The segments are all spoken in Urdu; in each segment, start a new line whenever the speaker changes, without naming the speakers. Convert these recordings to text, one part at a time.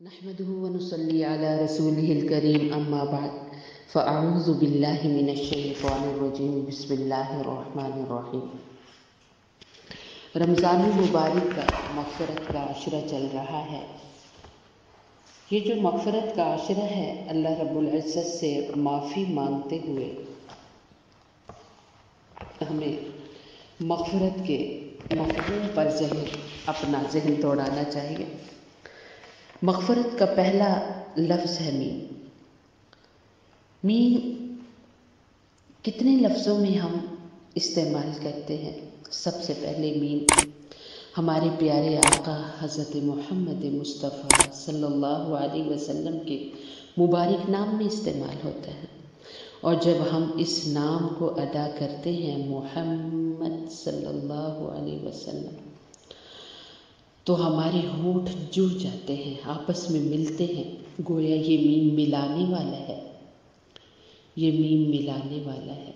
نحمده ونصلي على رسوله الكريم اما بعد فاعوذ بالله من الشیطان الرجیم بسم اللہ الرحمن الرحیم۔ رمضان المبارک کا مغفرت کا عشرہ چل رہا ہے۔ یہ جو مغفرت کا عشرہ ہے، اللہ رب العزت سے معافی مانگتے ہوئے ہمیں مغفرت کے مفہوم پر اپنا ذہن دوڑانا چاہیے۔ مغفرت کا پہلا لفظ ہے میم۔ میم کتنے لفظوں میں ہم استعمال کرتے ہیں؟ سب سے پہلے میم ہمارے پیارے آقا حضرت محمد مصطفیٰ صلی اللہ علیہ وسلم کے مبارک نام میں استعمال ہوتا ہے، اور جب ہم اس نام کو ادا کرتے ہیں محمد صلی اللہ علیہ وسلم، تو ہمارے ہونٹ جڑ جاتے ہیں، آپس میں ملتے ہیں، گویا یہ میم ملانے والا ہے، یہ میم ملانے والا ہے۔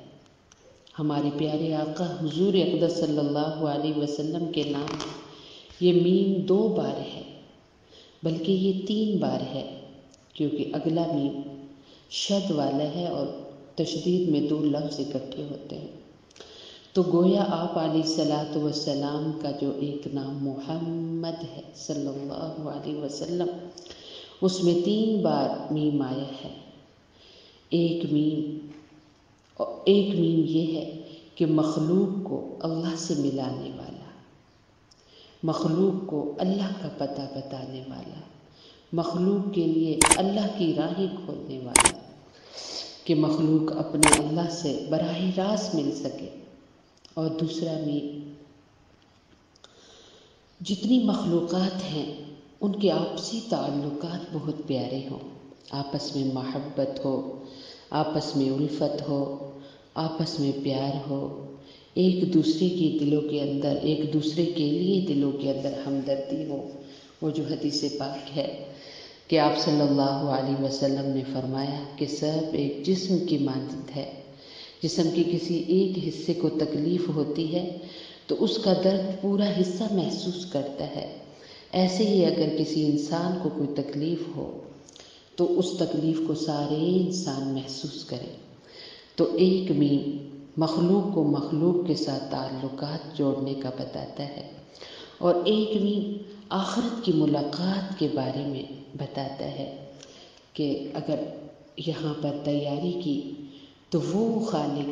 ہمارے پیارے آقا حضور اقدس صلی اللہ علیہ وسلم کے نام یہ میم 2 بار ہے، بلکہ یہ 3 بار ہے، کیونکہ اگلا میم شد والا ہے اور تشدید میں 2 لفظ اکٹھے ہوتے ہیں۔ تو گویا آپ علیہ الصلاۃ والسلام کا جو ایک نام محمد ہے صلی اللہ علیہ وسلم، اس میں 3 بار میم آیا ہے۔ ایک میم یہ ہے کہ مخلوق کو اللہ سے ملانے والا، مخلوق کو اللہ کا پتہ بتانے والا، مخلوق کے لیے اللہ کی راہیں کھولنے والا، کہ مخلوق اپنے اللہ سے براہ راست مل سکے۔ اور دوسرا میم جتنی مخلوقات ہیں ان کے آپسی تعلقات بہت پیارے ہوں، آپس میں محبت ہو، آپس میں الفت ہو، آپس میں پیار ہو، ایک دوسرے کے دلوں کے اندر، ایک دوسرے کے لیے دلوں کے اندر ہمدردی ہو۔ وہ جو حدیث پاک ہے کہ آپ صلی اللہ علیہ وسلم نے فرمایا کہ سب ایک جسم کی مانند ہے، جسم کے کسی ایک حصے کو تکلیف ہوتی ہے تو اس کا درد پورا حصہ محسوس کرتا ہے۔ ایسے ہی اگر کسی انسان کو کوئی تکلیف ہو تو اس تکلیف کو سارے انسان محسوس کریں۔ تو ایک میم مخلوق کو مخلوق کے ساتھ تعلقات جوڑنے کا بتاتا ہے، اور ایک میم آخرت کی ملاقات کے بارے میں بتاتا ہے کہ اگر یہاں پر تیاری کی تو وہ خالق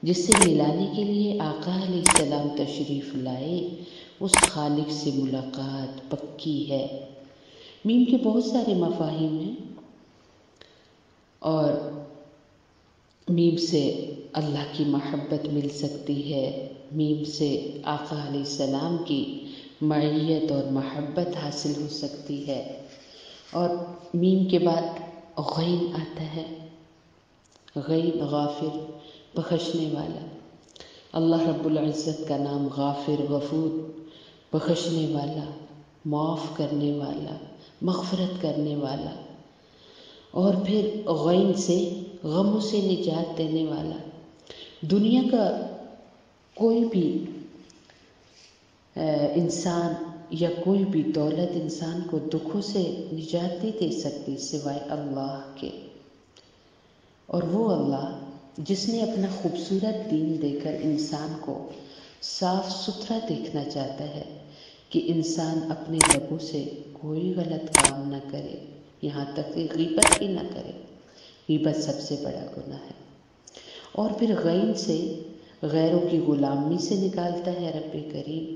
جس سے ملانے کے لیے آقا علیہ السلام تشریف لائے، اس خالق سے ملاقات پکی ہے۔ میم کے بہت سارے مفاہیم ہیں، اور میم سے اللہ کی محبت مل سکتی ہے، میم سے آقا علیہ السلام کی معیت اور محبت حاصل ہو سکتی ہے۔ اور میم کے بعد غین آتا ہے، غین غافر، بخشنے والا۔ اللہ رب العزت کا نام غافر، غفور، بخشنے والا، معاف کرنے والا، مغفرت کرنے والا۔ اور پھر غین سے غموں سے نجات دینے والا۔ دنیا کا کوئی بھی انسان یا کوئی بھی دولت انسان کو دکھوں سے نجات نہیں دے سکتی سوائے اللہ کے، اور وہ اللہ جس نے اپنا خوبصورت دین دے کر انسان کو صاف ستھرا دیکھنا چاہتا ہے کہ انسان اپنے لبوں سے کوئی غلط کام نہ کرے، یہاں تک کہ غیبت ہی نہ کرے۔ غیبت سب سے بڑا گناہ ہے۔ اور پھر غین سے غیروں کی غلامی سے نکالتا ہے رب کریم،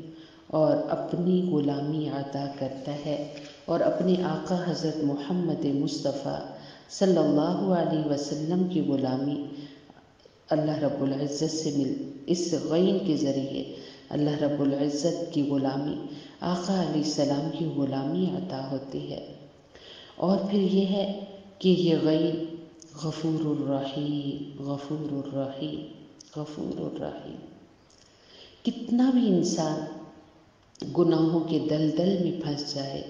اور اپنی غلامی عطا کرتا ہے، اور اپنے آقا حضرت محمد مصطفیٰ صلی اللہ علیہ وسلم کی غلامی اللہ رب العزت سے اس غین کے ذریعے اللہ رب العزت کی غلامی، آقا علیہ السلام کی غلامی عطا ہوتی ہے۔ اور پھر یہ ہے کہ یہ غین غفور الرحیم، غفور الرحیم، غفور الرحیم۔ کتنا بھی انسان گناہوں کے دلدل میں پھنس جائے،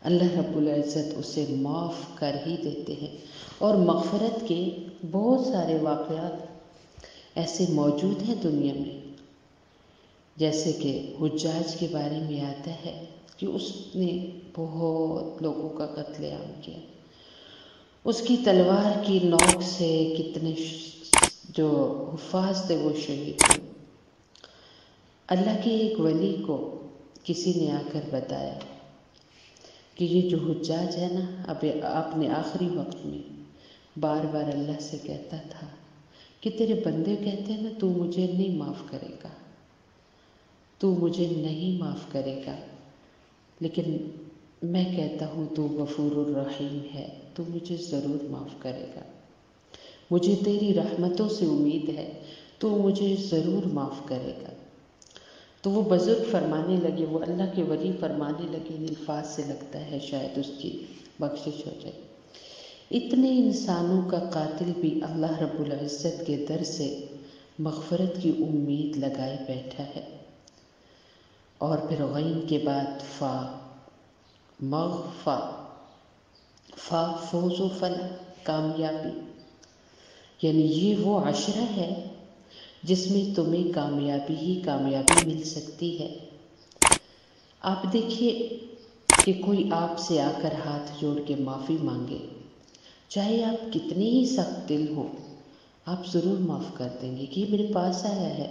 اللہ رب العزت اسے معاف کر ہی دیتے ہیں۔ اور مغفرت کے بہت سارے واقعات ایسے موجود ہیں دنیا میں، جیسے کہ حجاج کے بارے میں آتا ہے کہ اس نے بہت لوگوں کا قتل عام کیا. اس کی تلوار کی نوک سے کتنے جو حفاظ تھے وہ شہید ہوئے. اللہ کے ایک ولی کو کسی نے آ کر بتایا کہ یہ جو حجاج ہے نا، اب اپنے آخری وقت میں بار بار اللہ سے کہتا تھا کہ تیرے بندے کہتے ہیں نا تو مجھے نہیں معاف کرے گا، تو مجھے نہیں معاف کرے گا، لیکن میں کہتا ہوں تو غفور الرحیم ہے، تو مجھے ضرور معاف کرے گا. مجھے تیری رحمتوں سے امید ہے، تو مجھے ضرور معاف کرے گا. تو وہ بزرگ فرمانے لگے، وہ اللہ کے ولی فرمانے لگے، ان الفاظ سے لگتا ہے شاید اس کی بخشش ہو جائے. اتنے انسانوں کا قاتل بھی اللہ رب العزت کے در سے مغفرت کی امید لگائے بیٹھا ہے. اور پھر غین کے بعد فا، مغفا، فا فوز و فلاح، کامیابی. یعنی یہ وہ عشرہ ہے جس میں تمہیں کامیابی ہی کامیابی مل سکتی ہے. آپ دیکھیے کہ کوئی آپ سے آ کر ہاتھ جوڑ کے معافی مانگے، چاہے آپ کتنے ہی سخت دل ہو، آپ ضرور معاف کر دیں گے کہ یہ میرے پاس آیا ہے.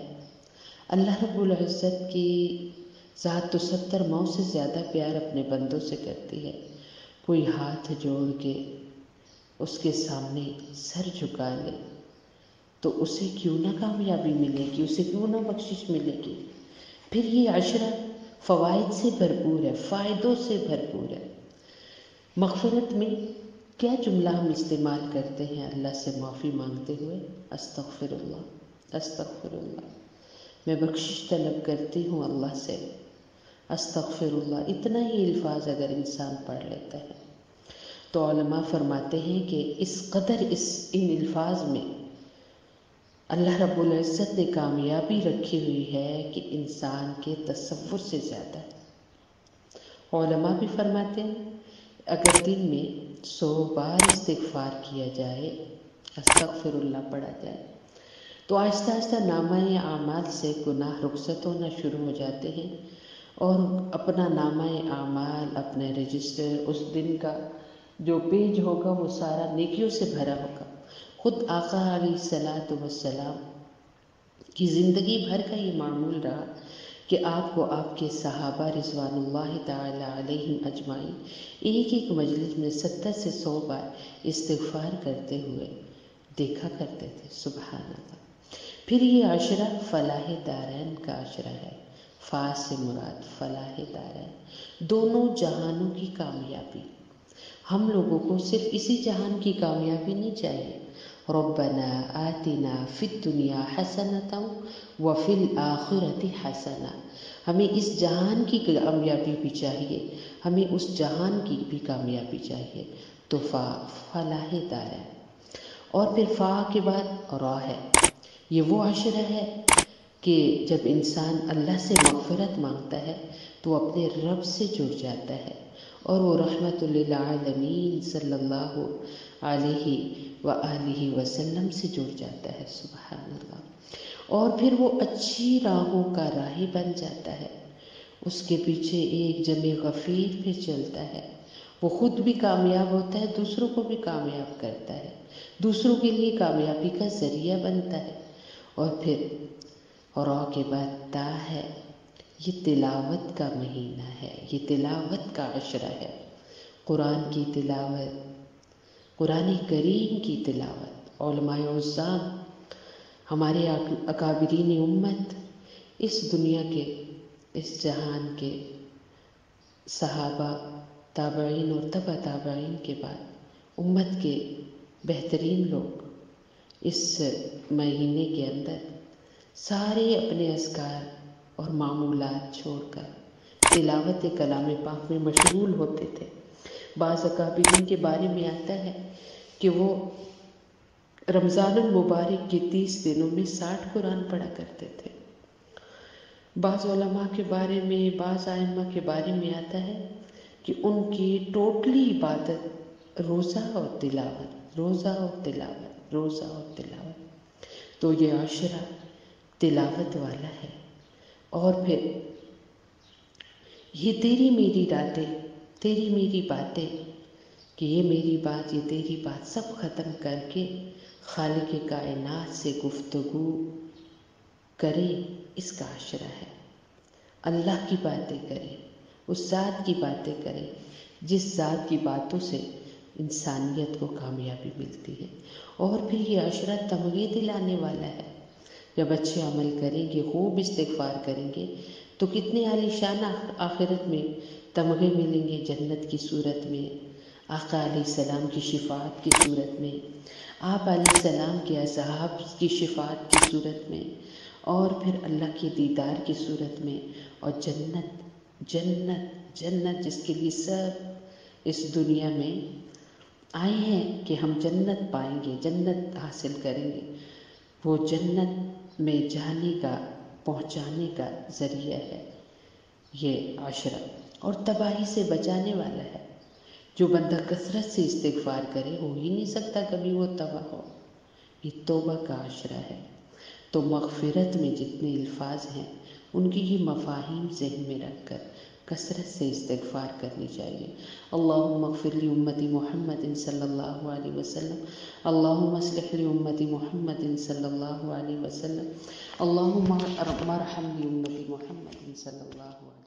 اللہ رب العزت کی ذات تو 70 ماؤں سے زیادہ پیار اپنے بندوں سے کرتی ہے. کوئی ہاتھ جوڑ کے اس کے سامنے سر جھکا لے تو اسے کیوں نہ کامیابی ملے گی، اسے کیوں نہ بخشش ملے گی. پھر یہ عشرہ فوائد سے بھرپور ہے، فائدوں سے بھرپور ہے. مغفرت میں کیا جملہ ہم استعمال کرتے ہیں اللہ سے معافی مانگتے ہوئے؟ استغفر اللہ، استغفر اللہ. میں بخشش طلب کرتی ہوں اللہ سے، استغفر اللہ. اتنا ہی الفاظ اگر انسان پڑھ لیتا ہے تو علماء فرماتے ہیں کہ اس قدر ان الفاظ میں اللہ رب العزت نے کامیابی رکھی ہوئی ہے کہ انسان کے تصور سے زیادہ ہے. علماء بھی فرماتے ہیں اگر دن میں 100 بار استغفار کیا جائے، استغفر اللہ پڑھا جائے، تو آہستہ آہستہ نامہ اعمال سے گناہ رخصت ہونا شروع ہو جاتے ہیں، اور اپنا نامہ اعمال، اپنا رجسٹر، اس دن کا جو پیج ہوگا وہ سارا نیکیوں سے بھرا ہوگا. خود آقا علیہ الصلاۃ والسلام کی زندگی بھر کا یہ معمول رہا کہ آپ کو آپ کے صحابہ رضوان اللہ تعالی علیہم اجمعین ایک ایک مجلس میں 70 سے 100 بار استغفار کرتے ہوئے دیکھا کرتے تھے. سبحان اللہ. پھر یہ عشرہ فلاح دارین کا عشرہ ہے. فا سے مراد فلاح دارین، دونوں جہانوں کی کامیابی. ہم لوگوں کو صرف اسی جہان کی کامیابی نہیں چاہیے. ربنا آتنا فی الدنیا حسنۃ وفی الآخرۃ حسنہ. ہمیں اس جہان کی کامیابی بھی چاہیے، ہمیں اس جہان کی بھی کامیابی چاہیے. تو فلاح دار ہے. اور پھر فا کے بعد را ہے. یہ وہ عشرہ ہے کہ جب انسان اللہ سے مغفرت مانگتا ہے تو اپنے رب سے جڑ جاتا ہے، اور وہ رحمت للعالمین صلی اللہ علیہ وآلہ وسلم سے جڑ جاتا ہے. سبحان اللہ. اور پھر وہ اچھی راہوں کا راہی بن جاتا ہے. اس کے پیچھے ایک جمع غفیر پہ چلتا ہے. وہ خود بھی کامیاب ہوتا ہے، دوسروں کو بھی کامیاب کرتا ہے، دوسروں کے لیے کامیابی کا ذریعہ بنتا ہے. اور پھر را کے بعد تا ہے. یہ تلاوت کا مہینہ ہے، یہ تلاوت کا عشرہ ہے. قرآن کی تلاوت، قرآن کریم کی تلاوت. علماء عظام، ہمارے اکابرین امت، اس دنیا کے، اس جہان کے صحابہ، تابعین اور تبع تابعین کے بعد امت کے بہترین لوگ اس مہینے کے اندر سارے اپنے اذکار اور معمولات چھوڑ کر تلاوت کلام پاک میں مشغول ہوتے تھے. بعض اکابرین کے بارے میں آتا ہے کہ وہ رمضان المبارک کے 30 دنوں میں 60 قرآن پڑھا کرتے تھے. بعض علماء کے بارے میں، بعض ائمہ کے بارے میں آتا ہے کہ ان کی ٹوٹلی عبادت روزہ اور تلاوت، روزہ اور تلاوت، روزہ اور تلاوت. تو یہ عشرہ تلاوت والا ہے. اور پھر یہ تیری میری راتیں، تیری میری باتیں، کہ یہ میری بات یہ تیری بات سب ختم کر کے خالق کائنات سے گفتگو کرے، اس کا عشرہ ہے۔ اللہ کی باتیں کرے، اس ذات کی باتیں کرے جس ذات کی باتوں سے انسانیت کو کامیابی ملتی ہے۔ اور پھر یہ عشرہ تمغے دلانے والا ہے۔ جب اچھے عمل کریں گے، خوب استغفار کریں گے تو کتنے عالیشان آخرت میں تمغے ملیں گے، جنت کی صورت میں، آقا علیہ السلام کی شفاعت کی صورت میں، آپ علیہ السلام کے اصحاب کی شفاعت کی صورت میں، اور پھر اللہ کے دیدار کی صورت میں، اور جنت جنت جنت جس کے لیے سب اس دنیا میں آئے ہیں کہ ہم جنت پائیں گے، جنت حاصل کریں گے، وہ جنت میں جانے کا، پہنچانے کا ذریعہ ہے یہ عشرہ، اور تباہی سے بچانے والا ہے۔ جو بندہ کثرت سے استغفار کرے ہو ہی نہیں سکتا کبھی وہ تباہ ہو۔ یہ توبہ کا عشرہ ہے۔ تو مغفرت میں جتنے الفاظ ہیں ان کی یہ مفاہیم ذہن میں رکھ کر کثرت سے استغفار کرنی چاہیے۔ اللہم اغفر لی امتی محمد صلی اللہ علیہ وسلم، اللہم اصلح لی امتی محمد صلی اللہ علیہ وسلم، اللہم ارحم لی امتی محمد صلی اللہ علیہ وسلم۔